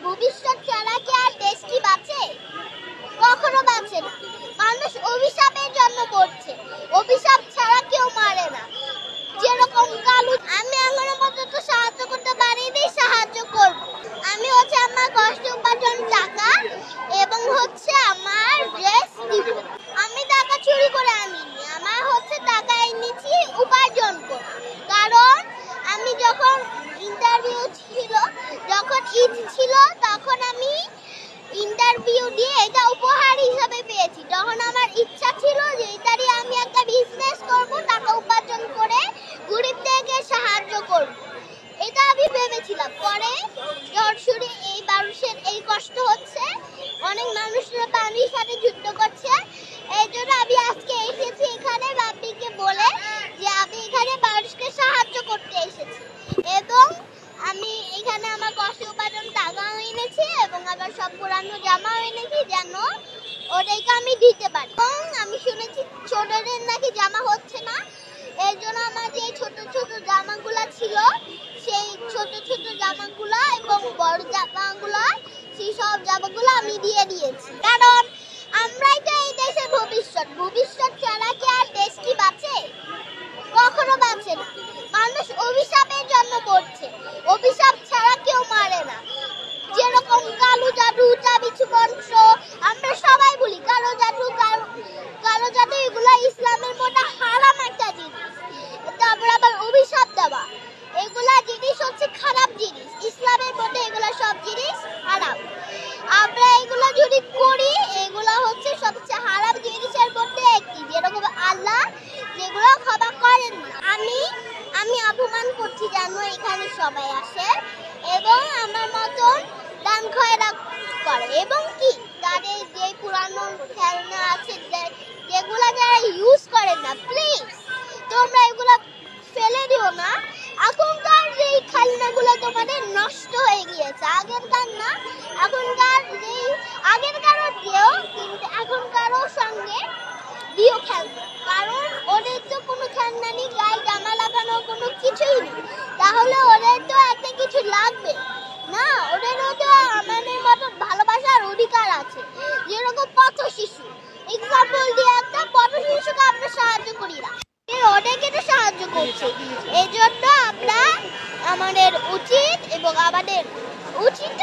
ভবিষ্যৎ ছাড়া কি আর দেশ কি বাঁচে? কখনো বাঁচে না। মানুষ অভিশাপের জন্য পড়ছে, অভিশাপ ছাড়া কেউ মারে না। যেরকম কালু, আমি আমার মতো তো সাহায্য করতে পারিনি, সাহায্য করব। আমি আমার কষ্ট উপার্জন টাকা এবং আমার ড্রেস দিব। আমি টাকা চুরি করে আনিনি, আমার টাকা এনেছি উপার্জন করে। কারণ আমি যখন ইন্টারভিউ ছিল, যখন ঈদ ছিল, তখন আমি ইন্টারভিউ দিয়ে এটা উপহার হিসেবে পেয়েছি। তখন আমার ইচ্ছা ছিল যে এটারই আমি একটা বিজনেস করব, টাকা উপার্জন করে গরিবদেরকে সাহায্য করব। এটা আমি ভেবেছিলাম। পরে ঝড় এই মানুষের এই কষ্ট হচ্ছে, অনেক মানুষরা পানির সাথে যুদ্ধ করছে। এই জন্য আমি আজকে এসেছি এখানে বাপিকে বলে যে আমি এখানে মানুষকে সাহায্য করতে এসেছি, এবং আমি এখানে আমার কষ্ট উপার্জন টাকাও এনেছি এবং আবার সব পুরানো জামাও এনেছি, যেন ওদেরকে আমি দিতে পারি। এবং আমি শুনেছি ছোটদের নাকি জামা হচ্ছে না, এর জন্য আমার যে ছোট ছোট জামাগুলা ছিল, সেই ছোট ছোট জামাগুলা এবং বড় জামাগুলা, সেই সব জামাগুলো আমি দিয়ে দিয়েছি। কারণ আমরাই তো এই দেশের ভবিষ্যৎ। ভবিষ্যৎ ছাড়া কি আর দেশ কি বাঁচে? কখনো বাঁচে না। মানুষ অভিশাপের জন্য পড়ছে, অভিশাপ ছাড়া কেউ মারে না। যেরকম কালো জাদু, তাবিজ মন্ত্র, আমরা সবাই বলি কালো জাদু, কালো জাদু, এগুলা ইসলামের মধ্যে হারাম একটা জিনিস। তারপর আবার অভিশাপ দেওয়া, এগুলা জিনিস হচ্ছে খারাপ জিনিস। ইসলামের মধ্যে এগুলা সব জিনিস হারাম। আমরা এগুলা যদি করি, এগুলা হচ্ছে সবচেয়ে হারাম জিনিসের মধ্যে একটি, যেরকম আল্লাহ যেগুলো ক্ষমা করেন না। আমি অপমান করছি জানো, এখানে সবাই আসে এবং আমার মতন দান খয়রাত করে, এবং কি তাদের যে পুরানো খেলনা আছে যেগুলা যারা ইউজ করেন না, প্লিজ তোমরা এগুলা ফেলে দিও না। এখনকার যে খেলনাগুলো তোমাদের নষ্ট হয়ে গিয়েছে, আগেরকার না, আগেরকারও দিও, কিন্তু এখনকারও সঙ্গে দিও খেলনা। কারণ ওদের তো কোনো খেলনা নেই, গায়ে জামা লাগানো কোনো কিছুই নেই, তাহলে ওদের তো একটা কিছু লাগবে না। ওদেরও তো আমাদের মতো ভালোবাসার অধিকার আছে। যেরকম পথ শিশু, এক্সাম্পল দিয়ে একটা পথ শিশুকে আমরা সাহায্য করি না, ওদেরকে তো সাহায্য করছি। এই জন্য আমাদের উচিত, এবং আমাদের উচিত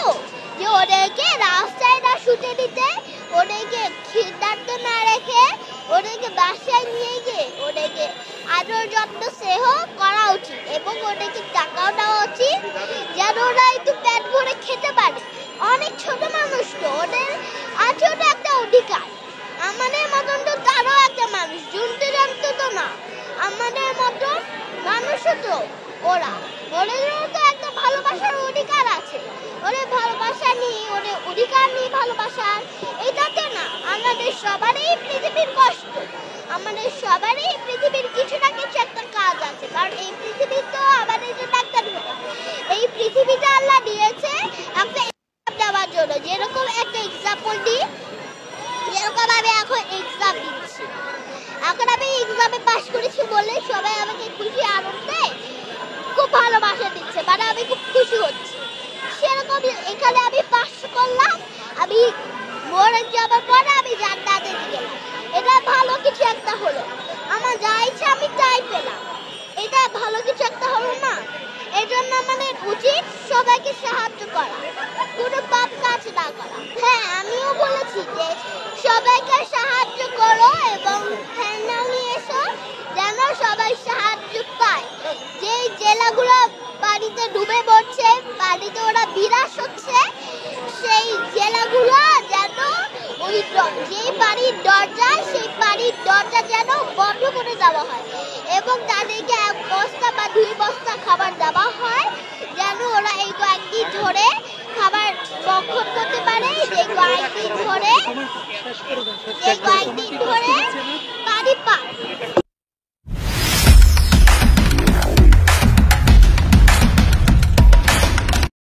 যে ওদেরকে রাস্তায় না শুতে দিতে, ওদেরকে খিদার্ত না রেখে, ওদেরকে বাসায় নিয়ে গিয়ে ওদেরকে আদর যত্ন স্নেহ করা উচিত, এবং ওদেরকে টাকাও দেওয়া উচিত যেন ওরা একটু পেট ভরে খেতে পারে। অনেক ছোট মানুষ তো, ওদের আছে ওটা একটা অধিকার। আমাদের মতন তো তারাও একটা মানুষ, জন্তু তো না, আমাদের মতন মানুষও তো ওদেরও তো একটা ভালোবাসার অধিকার আছে। ওদের ভালোবাসা নিয়ে, ওদের অধিকার নিয়ে ভালোবাসার, এটাতে না, আমাদের সবারই পৃথিবীর কষ্ট, আমাদের সবারই পৃথিবীর কিছু না কিছু একটা কাজ আছে। কারণ এই পৃথিবী তো আমাদের জন্য একটা, এই পৃথিবীটা আল্লাহ দিয়েছে একটা দেওয়ার জন্য। যেরকম একটা এক্সাম্পল দিই, যেরকম আমি এখন এক্সাম দিচ্ছি, এখন আমি এক্সামে পাশ করেছি বলে সবাই আমাকে খুশি আনন্দে খুব ভালোবাসা দিচ্ছে, মানে আমি খুব খুশি হচ্ছি। সেরকম এখানে আমি পাশ করলাম, আমি মরে যাওয়ার পরে আমি জান্নাতে গেলাম, এটা ভালো কিছু একটা হলো। আমার যা ইচ্ছা আমি তাই পেলাম, এটা ভালো কিছু একটা হলো না? এই জন্য আমাদের উচিত সবাইকে সাহায্য করা, কোনো পাপ কাজ না করা। হ্যাঁ, আমিও বলেছি যে সবাইকে সাহায্য করো এবং খেলনা নিয়ে এসো, যেন সবাই সাহায্য পায়। যে জেলাগুলো পানিতে ডুবে পড়ছে, পানিতে ওরা বিনাশ হচ্ছে, সেই জেলাগুলো যেন ওই যে বাড়ির দরজা, সেই বাড়ির দরজা যেন বন্ধ করে দেওয়া হয়, এবং তাদেরকে 1 বস্তা বা 2 বস্তা খাবার দেওয়া হয়, যেন ওরা এই কয়েকদিন ধরে খাবার ভক্ষণ করতে পারে, যে কয়েকদিন ধরে পানি পায়।